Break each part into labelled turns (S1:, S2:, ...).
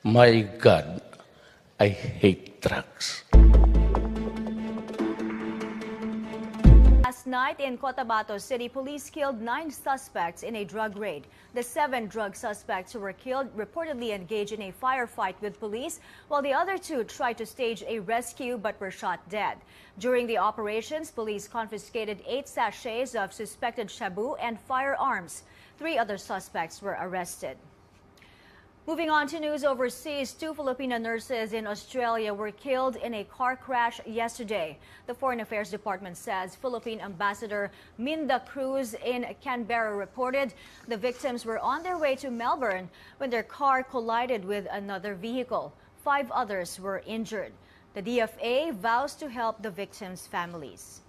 S1: My God, I hate drugs.
S2: Last night in Cotabato City, police killed 9 suspects in a drug raid. The 7 drug suspects who were killed reportedly engaged in a firefight with police, while the other 2 tried to stage a rescue but were shot dead. During the operations, police confiscated 8 sachets of suspected shabu and firearms. 3 other suspects were arrested. Moving on to news overseas, 2 Filipino nurses in Australia were killed in a car crash yesterday. The Foreign Affairs Department says Philippine Ambassador Minda Cruz in Canberra reported the victims were on their way to Melbourne when their car collided with another vehicle. 5 others were injured. The DFA vows to help the victims' families.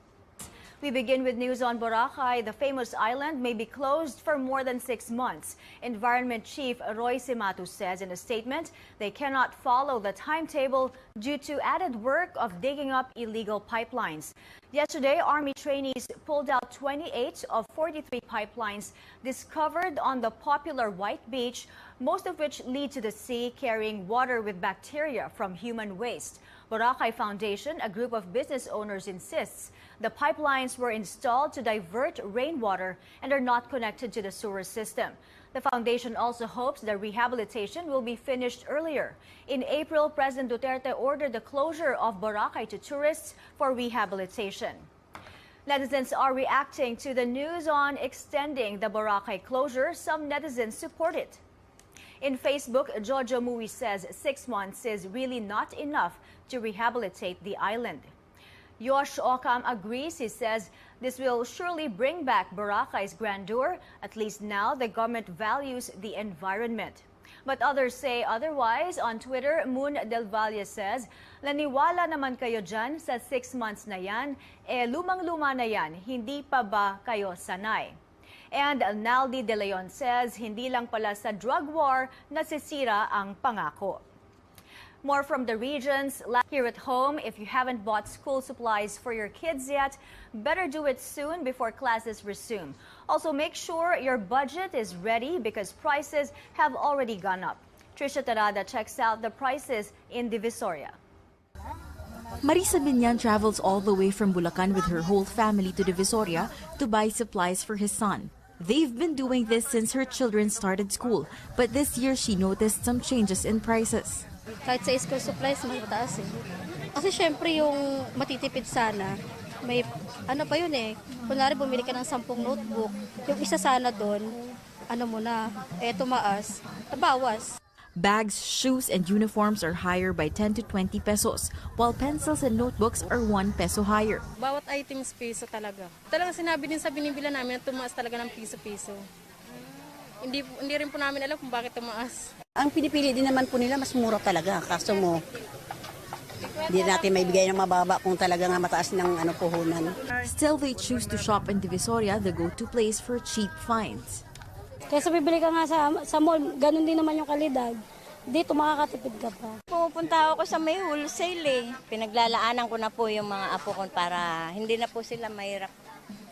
S2: We begin with news on Boracay. The famous island may be closed for more than 6 months. Environment Chief Roy Simatu says in a statement they cannot follow the timetable due to added work of digging up illegal pipelines. Yesterday, Army trainees pulled out 28 of 43 pipelines discovered on the popular White Beach, most of which lead to the sea, carrying water with bacteria from human waste. Boracay Foundation, a group of business owners, insists the pipelines were installed to divert rainwater and are not connected to the sewer system. The foundation also hopes the rehabilitation will be finished earlier. In April, President Duterte ordered the closure of Boracay to tourists for rehabilitation. Netizens are reacting to the news on extending the Boracay closure. Some netizens support it. In Facebook, Jojo Mui says 6 months is really not enough to rehabilitate the island. Yosh Okam agrees. He says this will surely bring back Boracay's grandeur. At least now the government values the environment. But others say otherwise. On Twitter, Moon Del Valle says, naniwala naman kayo dyan sa 6 months na yan. Lumang-luma na yan. Hindi pa ba kayo sanay? And Naldi De Leon says, hindi lang pala sa drug war nasisira ang pangako. More from the regions. Here at home, if you haven't bought school supplies for your kids yet, better do it soon before classes resume. Also, make sure your budget is ready because prices have already gone up. Trisha Tarada checks out the prices in Divisoria.
S3: Marisa Binyan travels all the way from Bulacan with her whole family to Divisoria to buy supplies for his son. They've been doing this since her children started school, but this year she noticed some changes in prices.
S4: Kahit sa school supplies, mas mataas eh. Kasi syempre yung matitipid sana, may ano pa yun eh. Kunwari bumili ka ng 10 notebook, yung isa sana doon, ano mo na, tumaas, nabawas.
S3: Bags, shoes, and uniforms are higher by 10 to 20 pesos, while pencils and notebooks are 1 peso higher.
S5: Bawat items piso talaga. Talagang sinabi din sa binibila namin na tumaas talaga ng piso-piso. Hindi rin po namin alam kung bakit tumaas.
S6: Ang pinipili din naman po nila mas mura talaga. Kaso mo, hindi natin may bigay ng mababa kung talaga nga mataas ng puhunan.
S3: Still, they choose to shop in Divisoria, the go-to place for cheap finds.
S4: Kaya sa bibili ka nga sa mall, ganun din naman yung kalidad. Dito makakatipid ka pa.
S7: Pupunta ako sa may wholesale eh. Pinaglalaanan ko na po yung mga apo ko para hindi na po sila mahirap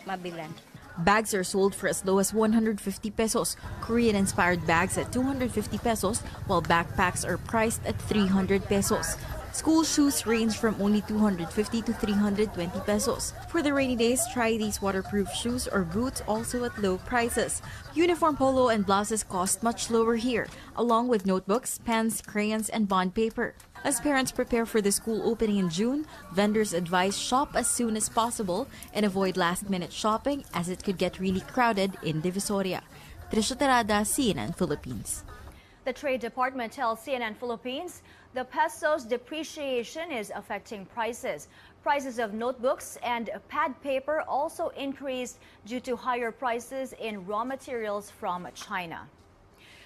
S7: mabilan.
S3: Bags are sold for as low as 150 pesos, Korean-inspired bags at 250 pesos, while backpacks are priced at 300 pesos. School shoes range from only 250 to 320 pesos. For the rainy days, try these waterproof shoes or boots, also at low prices. Uniform polo and blouses cost much lower here, along with notebooks, pens, crayons, and bond paper. As parents prepare for the school opening in June, vendors advise shop as soon as possible and avoid last-minute shopping as it could get really crowded in Divisoria. Trisha Tarada, CNN Philippines.
S2: The Trade Department tells CNN Philippines the peso's depreciation is affecting prices. Prices of notebooks and pad paper also increased due to higher prices in raw materials from China.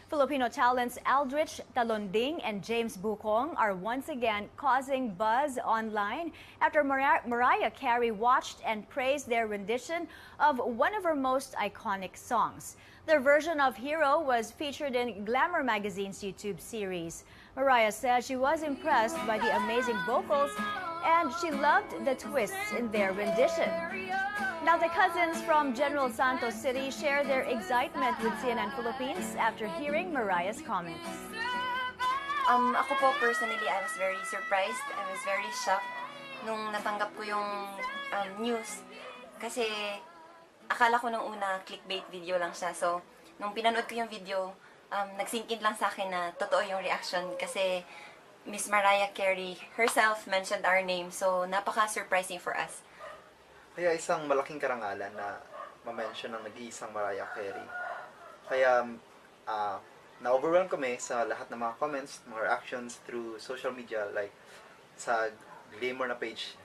S2: Filipino talents Aldrich Talonding and James Bukong are once again causing buzz online after Mariah Carey watched and praised their rendition of one of her most iconic songs. Their version of Hero was featured in Glamour magazine's YouTube series. Mariah says she was impressed by the amazing vocals and she loved the twists in their rendition. Now the cousins from General Santos City share their excitement with CNN Philippines after hearing Mariah's comments.
S8: Ako po personally, I was very surprised. I was very shocked nung natanggap ko yung news. Kasi akala ko nung una clickbait video lang siya. So, nung pinanood ko yung video, nagsink in lang sa akin na totoo yung reaction. Kasi Miss Mariah Carey herself mentioned our name. So, napaka-surprising for us.
S9: Kaya isang malaking karangalan na ma-mention ng nag-iisang Mariah Carey. Kaya, na-overwhelm kami sa lahat ng mga comments, mga reactions through social media, like sa Glamour na page.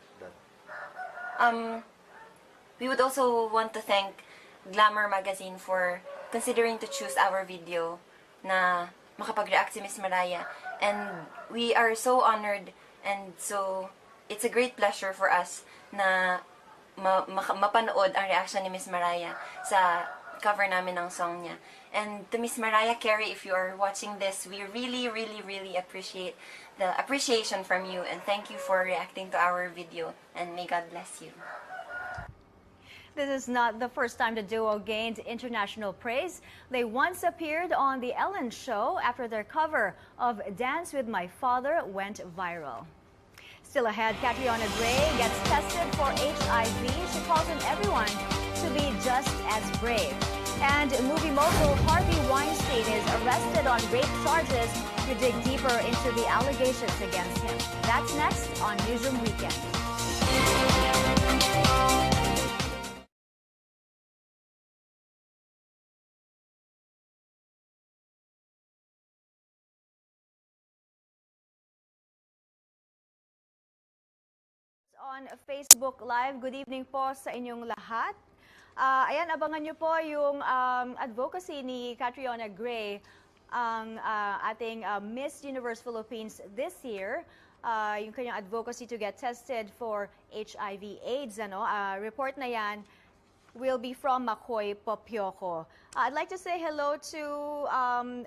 S8: We would also want to thank Glamour Magazine for considering to choose our video na makapag-react si Miss Mariah. And we are so honored, and so it's a great pleasure for us na mapanood ang reaction ni Miss Mariah sa cover namin ng song niya. And to Miss Mariah Carey, if you are watching this, we really, really, really appreciate the appreciation from you, and thank you for reacting to our video, and may God bless you.
S2: This is not the first time the duo gained international praise. They once appeared on The Ellen Show after their cover of Dance with My Father went viral. Still ahead, Catriona Gray gets tested for HIV. She calls on everyone to be just as brave. And movie mogul Harvey Weinstein is arrested on rape charges. We dig deeper into the allegations against him. That's next on Newsroom Weekend. On Facebook Live, good evening po sa inyong lahat. Ayan, abangan nyo po yung advocacy ni Catriona Gray, ang ating Miss Universe Philippines this year. Yung kanyang advocacy to get tested for HIV/AIDS. Report na yan will be from Makoy Popioco. I'd like to say hello to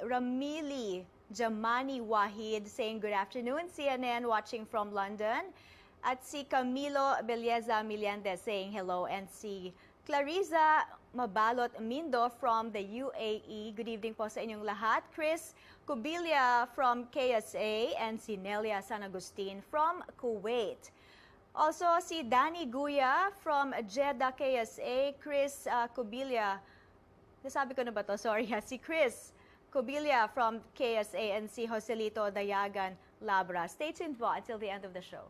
S2: Ramili Jamani Wahid saying good afternoon, CNN watching from London. At si Camilo Belleza Miliandez saying hello, and si Clariza Mabalot Mindo from the UAE. Good evening po sa inyong lahat. Chris Cubilia from KSA and si Nelia San Agustin from Kuwait. Also si Danny Guya from Jeddah KSA. Chris Cubilia, nasabi ko na ba to? Sorry. Si Chris Cubilia from KSA and si Joselito Dayagan Labra. Stay tuned po until the end of the show.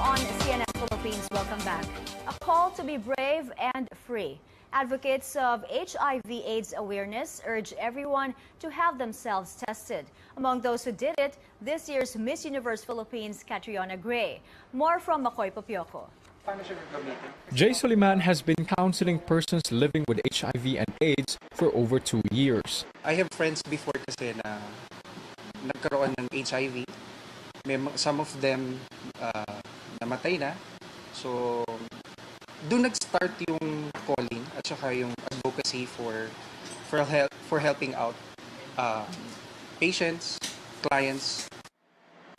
S2: On CNN Philippines, welcome back. A call to be brave and free. Advocates of HIV/AIDS awareness urge everyone to have themselves tested. Among those who did it, this year's Miss Universe Philippines, Catriona Gray. More from Makoy Popioco.
S10: Jay Soliman has been counseling persons living with HIV and AIDS for over 2 years.
S11: I have friends before kasi na nagkaroon ng HIV. Some of them namatay na. So, doon nag-start yung calling at saka yung advocacy for helping out patients, clients.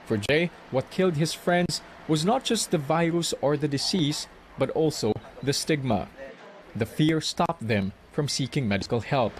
S10: For Jay, what killed his friends was not just the virus or the disease, but also the stigma. The fear stopped them from seeking medical help.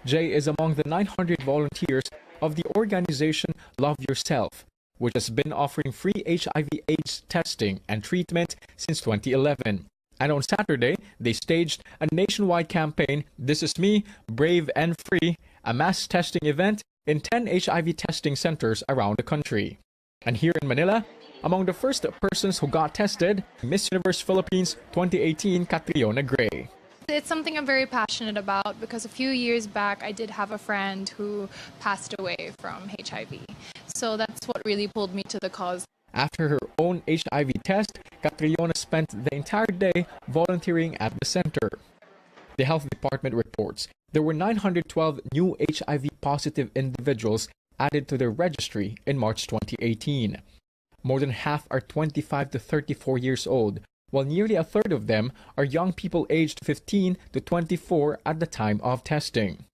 S10: Jay is among the 900 volunteers of the organization Love Yourself, which has been offering free HIV/AIDS testing and treatment since 2011. And on Saturday, they staged a nationwide campaign, This Is Me, Brave and Free, a mass testing event in 10 HIV testing centers around the country. And here in Manila, among the first persons who got tested, Miss Universe Philippines 2018 Catriona Gray.
S12: It's something I'm very passionate about because a few years back I did have a friend who passed away from HIV. So that's what really pulled me to the cause.
S10: After her own HIV test, Catriona spent the entire day volunteering at the center. The health department reports there were 912 new HIV-positive individuals added to their registry in March 2018. More than half are 25 to 34 years old, while nearly a third of them are young people aged 15 to 24 at the time of testing.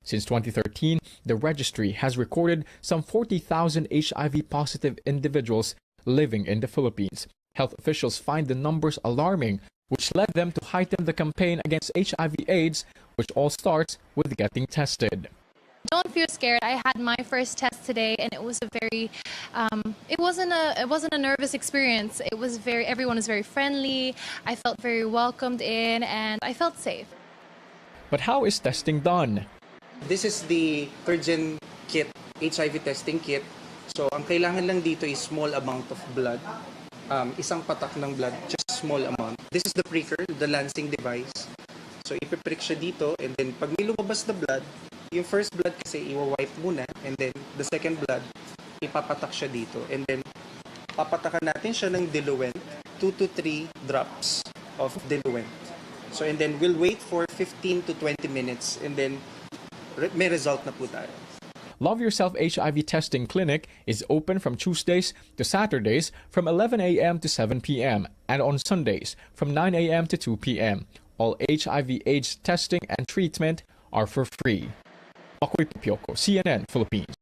S10: Since 2013, the registry has recorded some 40,000 HIV-positive individuals living in the Philippines, Health officials find the numbers alarming, which led them to heighten the campaign against HIV/AIDS, which all starts with getting tested.
S12: Don't feel scared. I had my first test today, and it was a very, it wasn't a nervous experience. It was everyone was very friendly. I felt very welcomed in, and I felt safe.
S10: But how is testing done?
S11: This is the third-gen kit, HIV testing kit. So, ang kailangan lang dito is small amount of blood. Isang patak ng blood, just small amount. This is the pricker, the lancing device. So, ipiprick siya dito, and then pag may lumabas na blood, yung first blood kasi iwa-wipe muna, and then the second blood, ipapatak siya dito. And then, papatakan natin siya ng diluent, 2 to 3 drops of diluent. So, and then we'll wait for 15 to 20 minutes, and then may result na po tayo.
S10: Love Yourself HIV Testing Clinic is open from Tuesdays to Saturdays from 11 a.m. to 7 p.m. and on Sundays from 9 a.m. to 2 p.m. All HIV/AIDS testing and treatment are for free. Makoy Pupioko, CNN Philippines.